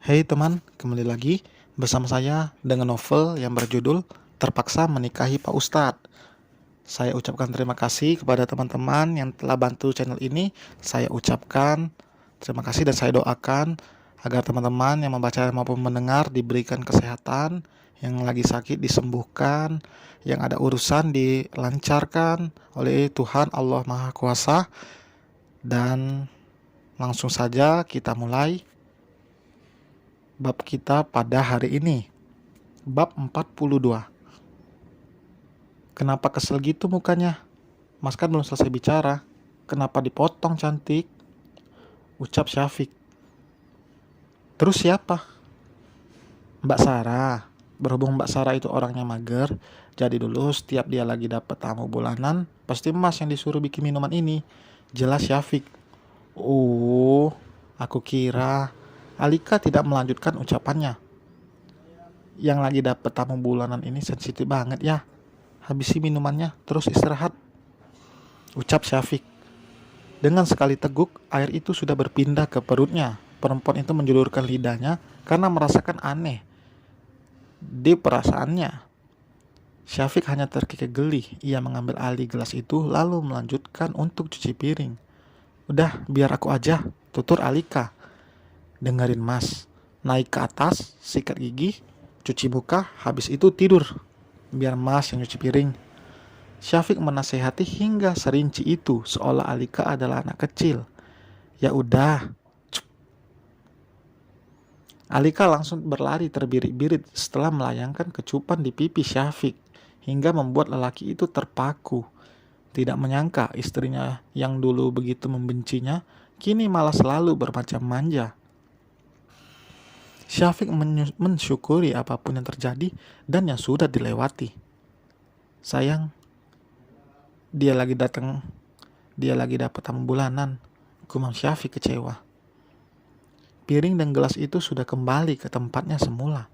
Hei teman, kembali lagi bersama saya dengan novel yang berjudul Terpaksa Menikahi Pak Ustadz. Saya ucapkan terima kasih kepada teman-teman yang telah bantu channel ini. Saya ucapkan terima kasih dan saya doakan agar teman-teman yang membaca maupun mendengar diberikan kesehatan, yang lagi sakit disembuhkan, yang ada urusan dilancarkan oleh Tuhan Allah Maha Kuasa. Dan langsung saja kita mulai bab kita pada hari ini. Bab 42. Kenapa kesel gitu mukanya? Mas kan belum selesai bicara. Kenapa dipotong cantik? Ucap Syafiq. Terus siapa? Mbak Sarah. Berhubung Mbak Sarah itu orangnya mager, jadi dulu setiap dia lagi dapat tamu bulanan, pasti Mas yang disuruh bikin minuman ini. Jelas Syafiq. Oh, aku kira Alika tidak melanjutkan ucapannya. Yang lagi dapat tamu bulanan ini sensitif banget ya. Habisi minumannya, terus istirahat. Ucap Syafiq. Dengan sekali teguk, air itu sudah berpindah ke perutnya. Perempuan itu menjulurkan lidahnya karena merasakan aneh di perasaannya. Syafiq hanya terkikik geli. Ia mengambil alih gelas itu lalu melanjutkan untuk cuci piring. Udah, biar aku aja, tutur Alika. Dengerin Mas. Naik ke atas, sikat gigi, cuci muka, habis itu tidur. Biar Mas yang cuci piring. Syafiq menasehati hingga serinci itu, seolah Alika adalah anak kecil. Ya udah. Alika langsung berlari terbirit-birit setelah melayangkan kecupan di pipi Syafiq hingga membuat lelaki itu terpaku. Tidak menyangka istrinya yang dulu begitu membencinya kini malah selalu bermacam manja. Syafiq mensyukuri apapun yang terjadi dan yang sudah dilewati. Sayang, dia lagi dapat tamu bulanan. Gumam Syafiq kecewa. Piring dan gelas itu sudah kembali ke tempatnya semula.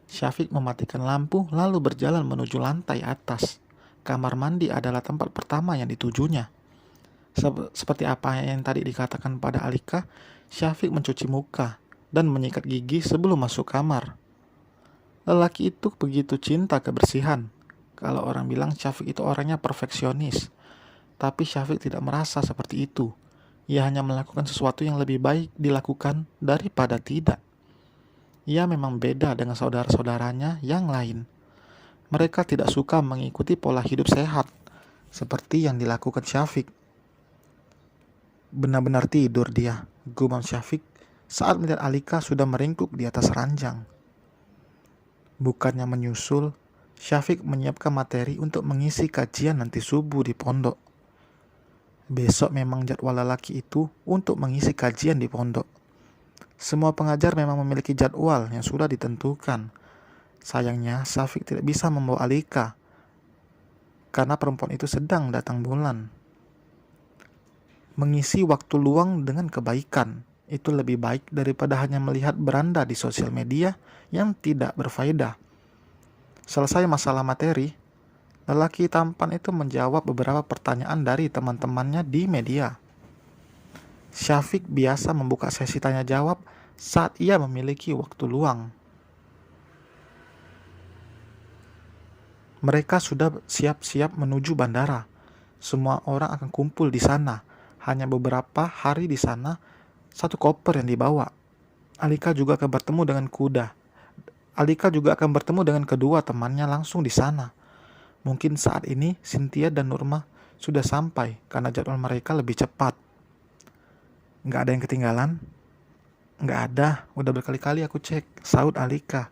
Syafiq mematikan lampu lalu berjalan menuju lantai atas. Kamar mandi adalah tempat pertama yang ditujunya. Seperti apa yang tadi dikatakan pada Alika, Syafiq mencuci muka dan menyikat gigi sebelum masuk kamar. Lelaki itu begitu cinta kebersihan. Kalau orang bilang Syafiq itu orangnya perfeksionis, tapi Syafiq tidak merasa seperti itu. Ia hanya melakukan sesuatu yang lebih baik dilakukan daripada tidak. Ia memang beda dengan saudara-saudaranya yang lain. Mereka tidak suka mengikuti pola hidup sehat, seperti yang dilakukan Syafiq. Benar-benar tidur dia, gumam Syafiq saat melihat Alika sudah meringkuk di atas ranjang. Bukannya menyusul, Syafiq menyiapkan materi untuk mengisi kajian nanti subuh di pondok. Besok memang jadwal lelaki itu untuk mengisi kajian di pondok. Semua pengajar memang memiliki jadwal yang sudah ditentukan. Sayangnya Syafiq tidak bisa membawa Alika karena perempuan itu sedang datang bulan. Mengisi waktu luang dengan kebaikan itu lebih baik daripada hanya melihat beranda di sosial media yang tidak berfaedah. Selesai masalah materi, lelaki tampan itu menjawab beberapa pertanyaan dari teman-temannya di media. Syafiq biasa membuka sesi tanya jawab saat ia memiliki waktu luang. Mereka sudah siap-siap menuju bandara. Semua orang akan kumpul di sana. Hanya beberapa hari di sana, satu koper yang dibawa. Alika juga akan bertemu dengan kedua temannya langsung di sana. Mungkin saat ini Cynthia dan Nurma sudah sampai karena jadwal mereka lebih cepat. Nggak ada yang ketinggalan? Nggak ada, udah berkali-kali aku cek, saud Alika.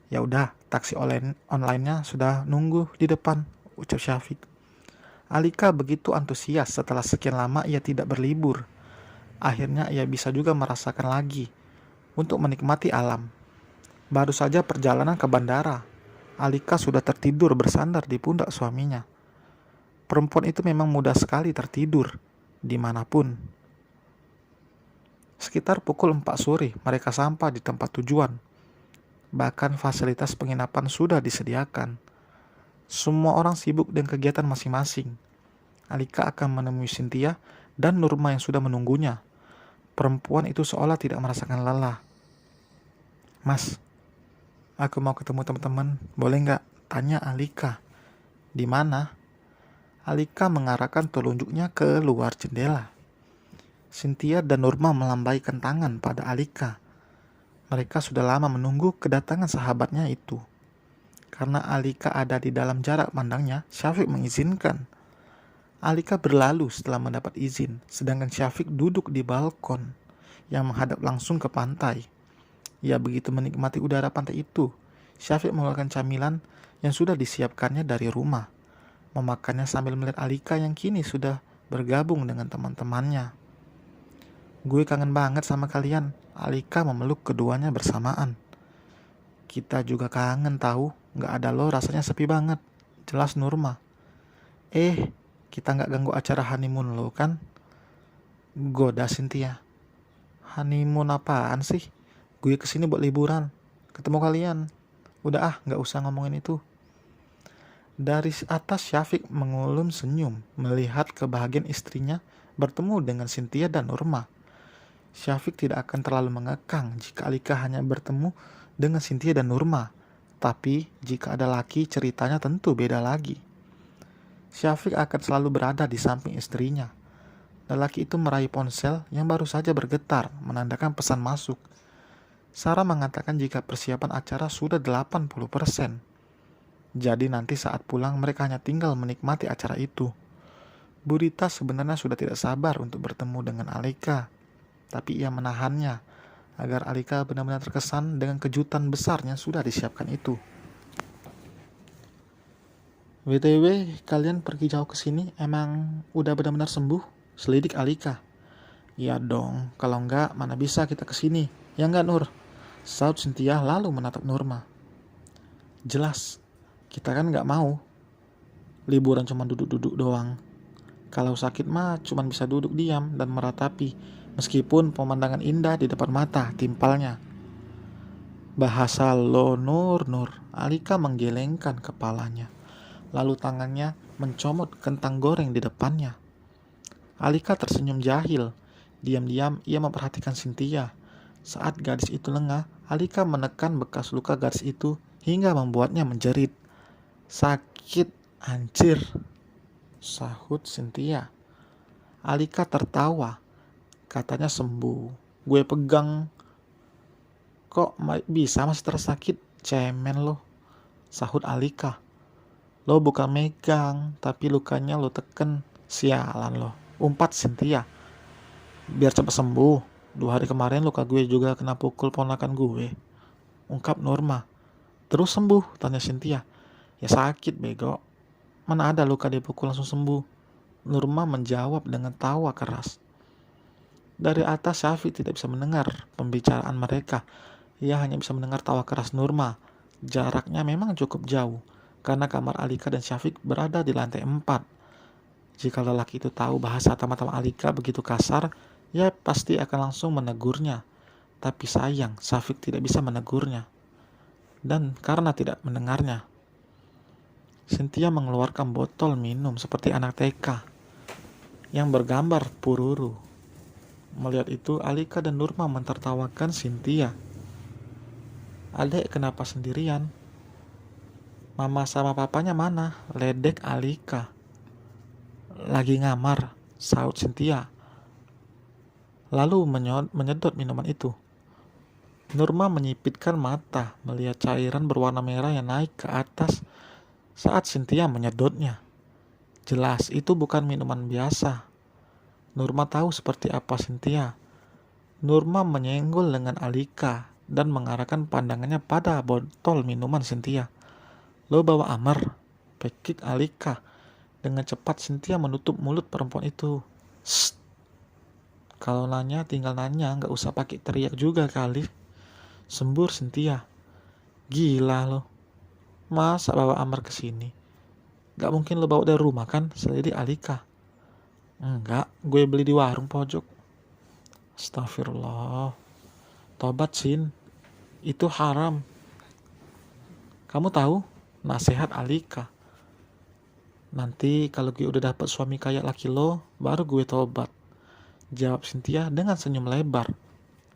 Ya udah, taksi online-nya sudah nunggu di depan, ucap Syafiq. Alika begitu antusias setelah sekian lama ia tidak berlibur. Akhirnya ia bisa juga merasakan lagi untuk menikmati alam. Baru saja perjalanan ke bandara, Alika sudah tertidur bersandar di pundak suaminya. Perempuan itu memang mudah sekali tertidur, dimanapun. Sekitar pukul 4 sore mereka sampai di tempat tujuan. Bahkan fasilitas penginapan sudah disediakan. Semua orang sibuk dengan kegiatan masing-masing. Alika akan menemui Cynthia dan Nurma yang sudah menunggunya. Perempuan itu seolah tidak merasakan lelah. Mas, aku mau ketemu teman-teman. Boleh nggak? Tanya Alika. Di mana? Alika mengarahkan telunjuknya ke luar jendela. Cynthia dan Nurma melambaikan tangan pada Alika. Mereka sudah lama menunggu kedatangan sahabatnya itu. Karena Alika ada di dalam jarak pandangnya, Syafiq mengizinkan. Alika berlalu setelah mendapat izin, sedangkan Syafiq duduk di balkon yang menghadap langsung ke pantai. Ia begitu menikmati udara pantai itu. Syafiq mengeluarkan camilan yang sudah disiapkannya dari rumah, memakannya sambil melihat Alika yang kini sudah bergabung dengan teman-temannya. Gue kangen banget sama kalian. Alika memeluk keduanya bersamaan. Kita juga kangen tahu, gak ada lo rasanya sepi banget. Jelas Nurma. Kita gak ganggu acara honeymoon lo kan? Goda Cynthia. Honeymoon apaan sih? Gue kesini buat liburan, ketemu kalian. Udah gak usah ngomongin itu. Dari atas Syafiq mengulum senyum melihat kebahagiaan istrinya bertemu dengan Cynthia dan Nurma. Syafiq tidak akan terlalu mengekang jika Alika hanya bertemu dengan Cynthia dan Nurma. Tapi jika ada laki, ceritanya tentu beda lagi. Syafiq akan selalu berada di samping istrinya. Lelaki itu meraih ponsel yang baru saja bergetar menandakan pesan masuk. Sarah mengatakan jika persiapan acara sudah 80%. Jadi nanti saat pulang mereka hanya tinggal menikmati acara itu. Bu Rita sebenarnya sudah tidak sabar untuk bertemu dengan Alika. Tapi ia menahannya agar Alika benar-benar terkesan dengan kejutan besar yang sudah disiapkan itu. BTW, kalian pergi jauh ke sini emang udah benar-benar sembuh? Selidik Alika. Ya dong, kalau enggak mana bisa kita ke sini. Ya enggak Nur? Saud Cynthia lalu menatap Nurma. Jelas, kita kan enggak mau liburan cuma duduk-duduk doang. Kalau sakit mah cuma bisa duduk diam dan meratapi, meskipun pemandangan indah di depan mata timpalnya. Bahasa lo Nur. Alika menggelengkan kepalanya. Lalu tangannya mencomot kentang goreng di depannya. Alika tersenyum jahil. Diam-diam ia memperhatikan Cynthia. Saat gadis itu lengah, Alika menekan bekas luka gadis itu hingga membuatnya menjerit. Sakit, anjir, sahut Cynthia. Alika tertawa. Katanya sembuh. Gue pegang. Kok bisa masih tersakit? Cemen lo, sahut Alika. Lo bukan megang, tapi lukanya lo teken. Sialan lo, umpat Cynthia. Biar cepat sembuh. 2 hari kemarin luka gue juga kena pukul ponakan gue, ungkap Nurma. Terus sembuh? Tanya Cynthia. Ya sakit bego. Mana ada luka dipukul langsung sembuh? Nurma menjawab dengan tawa keras. Dari atas Syafiq tidak bisa mendengar pembicaraan mereka. Ia hanya bisa mendengar tawa keras Nurma. Jaraknya memang cukup jauh, karena kamar Alika dan Syafiq berada di lantai 4. Jika lelaki itu tahu bahasa tama-tama Alika begitu kasar, ia pasti akan langsung menegurnya. Tapi sayang, Syafiq tidak bisa menegurnya. Dan karena tidak mendengarnya, Cynthia mengeluarkan botol minum seperti anak TK yang bergambar Pururu. Melihat itu, Alika dan Nurma mentertawakan Cynthia. Adek kenapa sendirian? Mama sama papanya mana? Ledek Alika. Lagi ngamar, saut Cynthia. Lalu menyedot minuman itu. Nurma menyipitkan mata melihat cairan berwarna merah yang naik ke atas saat Cynthia menyedotnya. Jelas itu bukan minuman biasa. Nurma tahu seperti apa Cynthia. Nurma menyenggol dengan Alika dan mengarahkan pandangannya pada botol minuman Cynthia. Lo bawa amar, pekik Alika. Dengan cepat Cynthia menutup mulut perempuan itu. Shh. Kalau nanya tinggal nanya, gak usah pakai teriak juga kali. Sembur Cynthia. Gila lo. Masa bawa amar ke sini? Gak mungkin lo bawa dari rumah kan? Selidik Alika. Enggak, gue beli di warung pojok. Astagfirullah. Tobat Sin. Itu haram. Kamu tahu? Nasihat Alika. Nanti kalau gue udah dapet suami kayak laki lo, baru gue tobat, jawab Cynthia dengan senyum lebar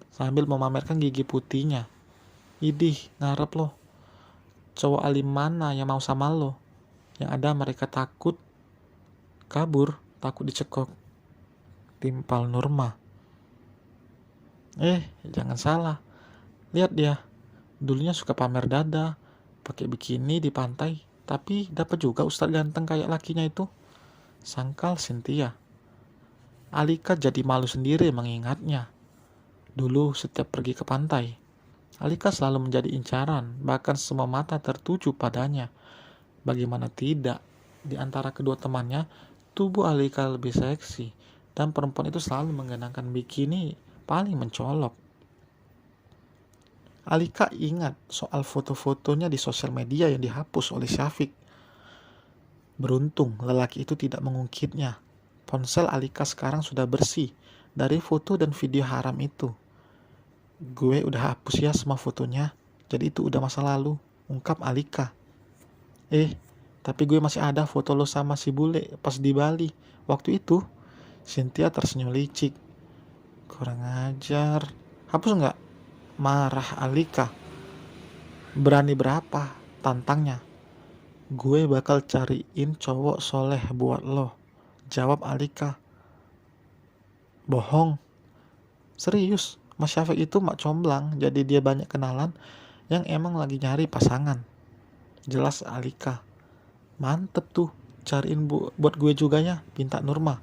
sambil memamerkan gigi putihnya. Idih, ngarep lo. Cowok alim mana yang mau sama lo? Yang ada mereka takut kabur, takut dicekok. Timpal Nurma. Jangan salah. Lihat dia. Dulunya suka pamer dada, pakai bikini di pantai. Tapi dapat juga ustadz ganteng kayak lakinya itu. Sangkal Cynthia. Alika jadi malu sendiri mengingatnya. Dulu setiap pergi ke pantai, Alika selalu menjadi incaran, bahkan semua mata tertuju padanya. Bagaimana tidak, di antara kedua temannya, tubuh Alika lebih seksi, dan perempuan itu selalu mengenakan bikini paling mencolok. Alika ingat soal foto-fotonya di sosial media yang dihapus oleh Syafiq. Beruntung lelaki itu tidak mengungkitnya. Ponsel Alika sekarang sudah bersih dari foto dan video haram itu. Gue udah hapus ya semua fotonya, jadi itu udah masa lalu, ungkap Alika. Tapi gue masih ada foto lo sama si bule pas di Bali. Waktu itu, Cynthia tersenyum licik. Kurang ajar. Hapus nggak? Marah Alika. Berani berapa? Tantangnya. Gue bakal cariin cowok soleh buat lo, jawab Alika. Bohong. Serius, Mas Syafiq itu mak comblang, jadi dia banyak kenalan yang emang lagi nyari pasangan. Jelas Alika. Mantep tuh, cariin buat gue juga ya, pinta Nurma.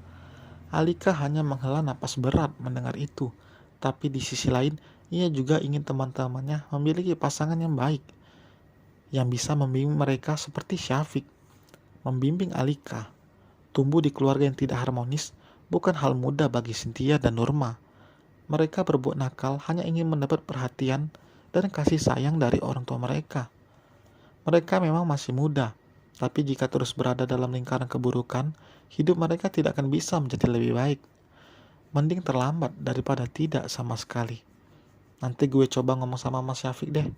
Alika hanya menghela napas berat mendengar itu. Tapi di sisi lain, ia juga ingin teman-temannya memiliki pasangan yang baik, yang bisa membimbing mereka seperti Syafiq. Membimbing Alika tumbuh di keluarga yang tidak harmonis bukan hal mudah bagi Cynthia dan Nurma. Mereka berbuat nakal hanya ingin mendapat perhatian dan kasih sayang dari orang tua mereka. Mereka memang masih muda, tapi jika terus berada dalam lingkaran keburukan, hidup mereka tidak akan bisa menjadi lebih baik. Mending terlambat daripada tidak sama sekali. Nanti gue coba ngomong sama Mas Syafiq deh.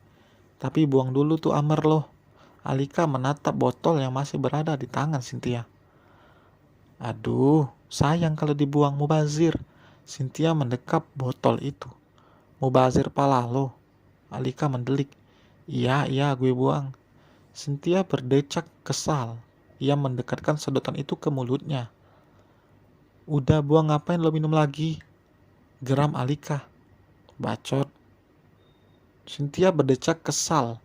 Tapi buang dulu tuh Amer loh. Alika menatap botol yang masih berada di tangan Cynthia. Aduh, sayang kalau dibuang, mubazir. Cynthia mendekap botol itu. Mubazir pala lo. Alika mendelik. Iya, gue buang. Cynthia berdecak kesal. Ia mendekatkan sedotan itu ke mulutnya. Udah buang, ngapain lo minum lagi? Geram Alika. Bacot. Cynthia berdecak kesal,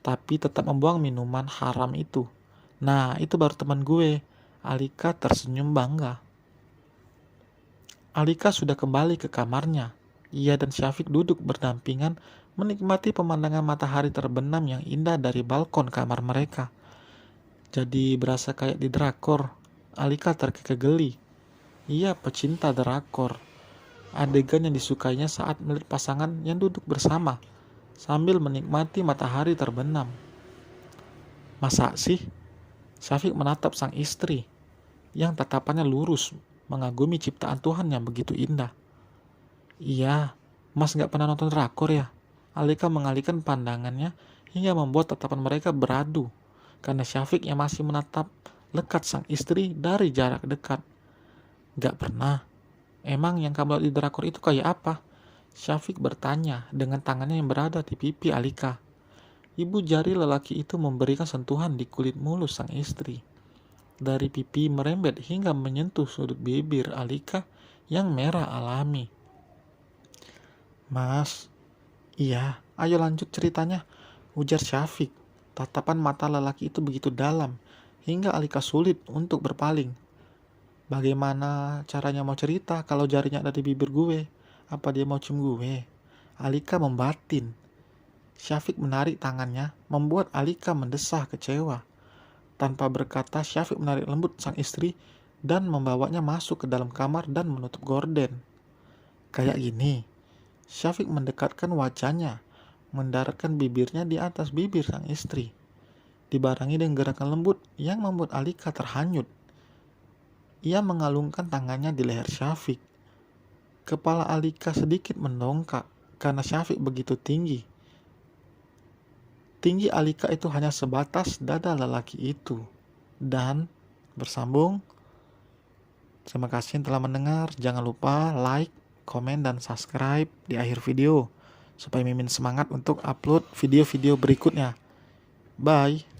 tapi tetap membuang minuman haram itu. Nah, itu baru teman gue. Alika tersenyum bangga. Alika sudah kembali ke kamarnya. Ia dan Syafiq duduk berdampingan menikmati pemandangan matahari terbenam yang indah dari balkon kamar mereka. Jadi berasa kayak di drakor. Alika terkekeh geli. Ia pecinta drakor. Adegan yang disukainya saat melihat pasangan yang duduk bersama sambil menikmati matahari terbenam. Masa sih? Syafiq menatap sang istri yang tatapannya lurus, mengagumi ciptaan Tuhan yang begitu indah. Iya, Mas gak pernah nonton drakor ya? Alika mengalihkan pandangannya hingga membuat tatapan mereka beradu, karena Syafiq yang masih menatap lekat sang istri dari jarak dekat. Gak pernah. Emang yang kamu lihat di drakor itu kayak apa? Syafiq bertanya dengan tangannya yang berada di pipi Alika. Ibu jari lelaki itu memberikan sentuhan di kulit mulus sang istri. Dari pipi merembet hingga menyentuh sudut bibir Alika yang merah alami. Mas, iya, ayo lanjut ceritanya, ujar Syafiq. Tatapan mata lelaki itu begitu dalam, hingga Alika sulit untuk berpaling. Bagaimana caranya mau cerita kalau jarinya ada di bibir gue? Apa dia mau cium gue? Alika membatin. Syafiq menarik tangannya, membuat Alika mendesah kecewa. Tanpa berkata, Syafiq menarik lembut sang istri dan membawanya masuk ke dalam kamar dan menutup gorden. Kayak gini, Syafiq mendekatkan wajahnya, mendaratkan bibirnya di atas bibir sang istri, dibarengi dengan gerakan lembut yang membuat Alika terhanyut. Ia mengalungkan tangannya di leher Syafiq. Kepala Alika sedikit mendongak karena Syafiq begitu tinggi. Tinggi Alika itu hanya sebatas dada lelaki itu. Dan bersambung. Terima kasih yang telah mendengar. Jangan lupa like, komen, dan subscribe di akhir video. supaya Mimin semangat untuk upload video-video berikutnya. Bye.